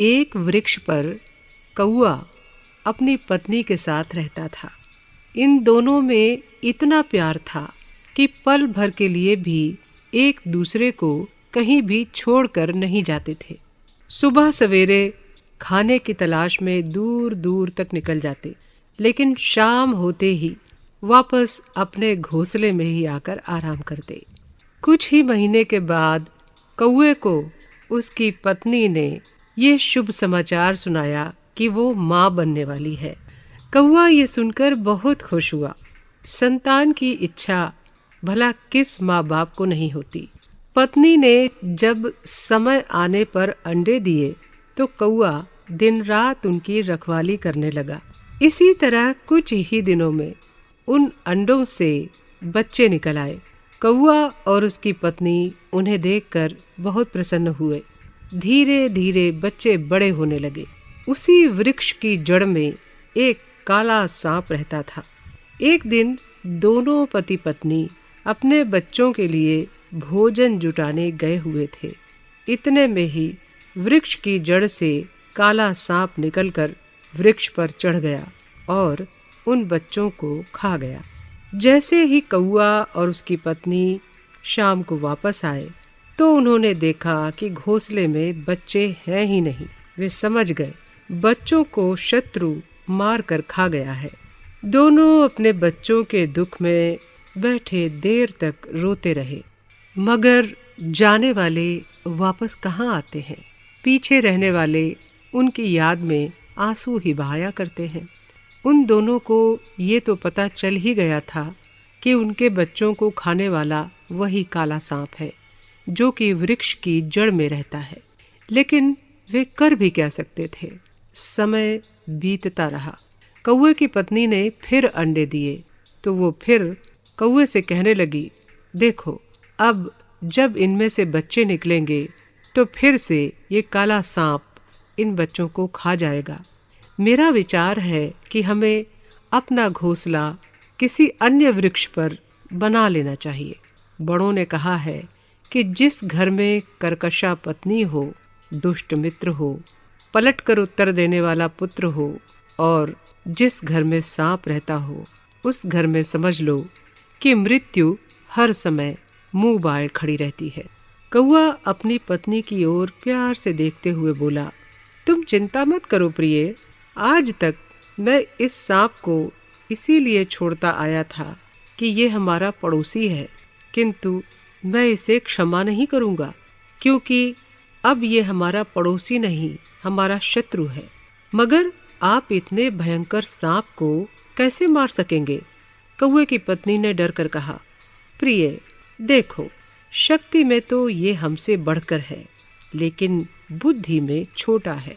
एक वृक्ष पर कौआ अपनी पत्नी के साथ रहता था। इन दोनों में इतना प्यार था कि पल भर के लिए भी एक दूसरे को कहीं भी छोड़कर नहीं जाते थे। सुबह सवेरे खाने की तलाश में दूर दूर तक निकल जाते, लेकिन शाम होते ही वापस अपने घोंसले में ही आकर आराम करते। कुछ ही महीने के बाद कौए को उसकी पत्नी ने ये शुभ समाचार सुनाया कि वो माँ बनने वाली है। कौआ ये सुनकर बहुत खुश हुआ। संतान की इच्छा भला किस माँ बाप को नहीं होती। पत्नी ने जब समय आने पर अंडे दिए तो कौआ दिन रात उनकी रखवाली करने लगा। इसी तरह कुछ ही दिनों में उन अंडों से बच्चे निकल आए। कौआ और उसकी पत्नी उन्हें देखकर बहुत प्रसन्न हुए। धीरे धीरे बच्चे बड़े होने लगे। उसी वृक्ष की जड़ में एक काला सांप रहता था। एक दिन दोनों पति पत्नी अपने बच्चों के लिए भोजन जुटाने गए हुए थे। इतने में ही वृक्ष की जड़ से काला सांप निकलकर वृक्ष पर चढ़ गया और उन बच्चों को खा गया। जैसे ही कौआ और उसकी पत्नी शाम को वापस आए तो उन्होंने देखा कि घोंसले में बच्चे हैं ही नहीं। वे समझ गए बच्चों को शत्रु मार कर खा गया है। दोनों अपने बच्चों के दुख में बैठे देर तक रोते रहे, मगर जाने वाले वापस कहाँ आते हैं। पीछे रहने वाले उनकी याद में आंसू ही बहाया करते हैं। उन दोनों को ये तो पता चल ही गया था कि उनके बच्चों को खाने वाला वही काला सांप है जो कि वृक्ष की जड़ में रहता है। लेकिन वे कर भी क्या सकते थे। समय बीतता रहा। कौए की पत्नी ने फिर अंडे दिए तो वो फिर कौए से कहने लगी, देखो अब जब इनमें से बच्चे निकलेंगे तो फिर से ये काला सांप इन बच्चों को खा जाएगा। मेरा विचार है कि हमें अपना घोंसला किसी अन्य वृक्ष पर बना लेना चाहिए। बड़ों ने कहा है कि जिस घर में कर्कशा पत्नी हो, दुष्ट मित्र हो, पलट कर उत्तर देने वाला पुत्र हो और जिस घर में सांप रहता हो, उस घर में समझ लो कि मृत्यु हर समय मुंह बाए खड़ी रहती है। कौआ अपनी पत्नी की ओर प्यार से देखते हुए बोला, तुम चिंता मत करो प्रिय। आज तक मैं इस सांप को इसीलिए छोड़ता आया था कि ये हमारा पड़ोसी है, किंतु मैं इसे क्षमा नहीं करूँगा क्योंकि अब ये हमारा पड़ोसी नहीं, हमारा शत्रु है। मगर आप इतने भयंकर सांप को कैसे मार सकेंगे? कौए की पत्नी ने डर कर कहा, प्रिय देखो, शक्ति में तो ये हमसे बढ़कर है, लेकिन बुद्धि में छोटा है।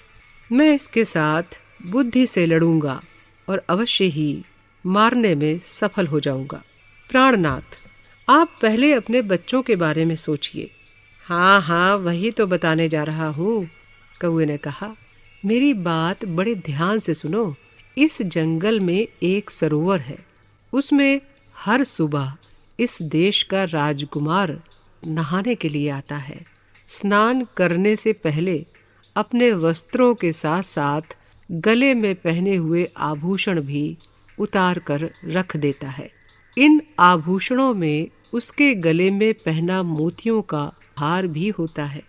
मैं इसके साथ बुद्धि से लड़ूंगा और अवश्य ही मारने में सफल हो जाऊंगा। प्राणनाथ, आप पहले अपने बच्चों के बारे में सोचिए। हाँ हाँ, वही तो बताने जा रहा हूँ, कौए ने कहा। मेरी बात बड़े ध्यान से सुनो। इस जंगल में एक सरोवर है। उसमें हर सुबह इस देश का राजकुमार नहाने के लिए आता है। स्नान करने से पहले अपने वस्त्रों के साथ साथ गले में पहने हुए आभूषण भी उतार कर रख देता है। इन आभूषणों में उसके गले में पहना मोतियों का हार भी होता है।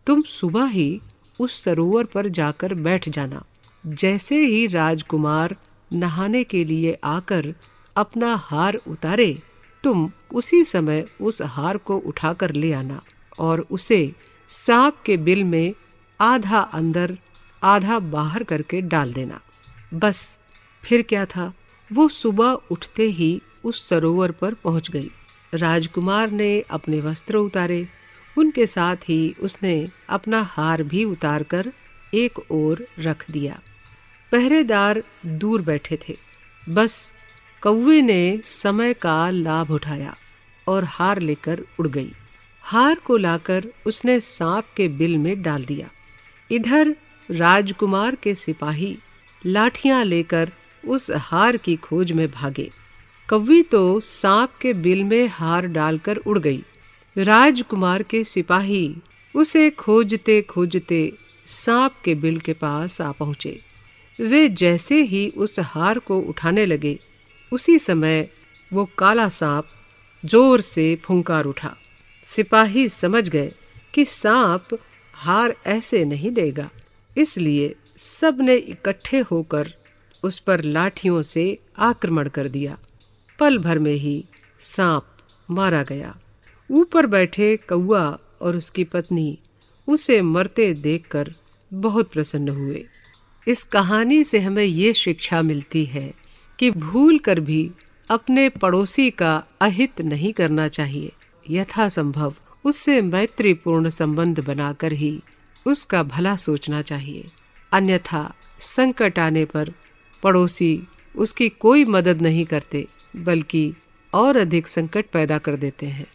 तुम सुबह ही उस सरोवर पर जाकर बैठ जाना। जैसे ही राजकुमार नहाने के लिए आकर अपना हार उतारे, तुम उसी समय उस हार को उठाकर ले आना और उसे सांप के बिल में आधा अंदर आधा बाहर करके डाल देना। बस फिर क्या था, वो सुबह उठते ही उस सरोवर पर पहुंच गई। राजकुमार ने अपने वस्त्र उतारे, उनके साथ ही उसने अपना हार भी उतारकर एक ओर रख दिया। पहरेदार दूर बैठे थे। बस कौवे ने समय का लाभ उठाया और हार लेकर उड़ गई। हार को लाकर उसने सांप के बिल में डाल दिया। इधर राजकुमार के सिपाही लाठियां लेकर उस हार की खोज में भागे। कौवी तो सांप के बिल में हार डालकर उड़ गई। राजकुमार के सिपाही उसे खोजते खोजते सांप के बिल के पास आ पहुंचे। वे जैसे ही उस हार को उठाने लगे, उसी समय वो काला सांप जोर से फुंकार उठा। सिपाही समझ गए कि सांप हार ऐसे नहीं देगा, इसलिए सब ने इकट्ठे होकर उस पर लाठियों से आक्रमण कर दिया। पल भर में ही सांप मारा गया। ऊपर बैठे कौआ और उसकी पत्नी उसे मरते देखकर बहुत प्रसन्न हुए। इस कहानी से हमें ये शिक्षा मिलती है कि भूल कर भी अपने पड़ोसी का अहित नहीं करना चाहिए। यथासंभव उससे मैत्रीपूर्ण संबंध बनाकर ही उसका भला सोचना चाहिए, अन्यथा संकट आने पर पड़ोसी उसकी कोई मदद नहीं करते, बल्कि और अधिक संकट पैदा कर देते हैं।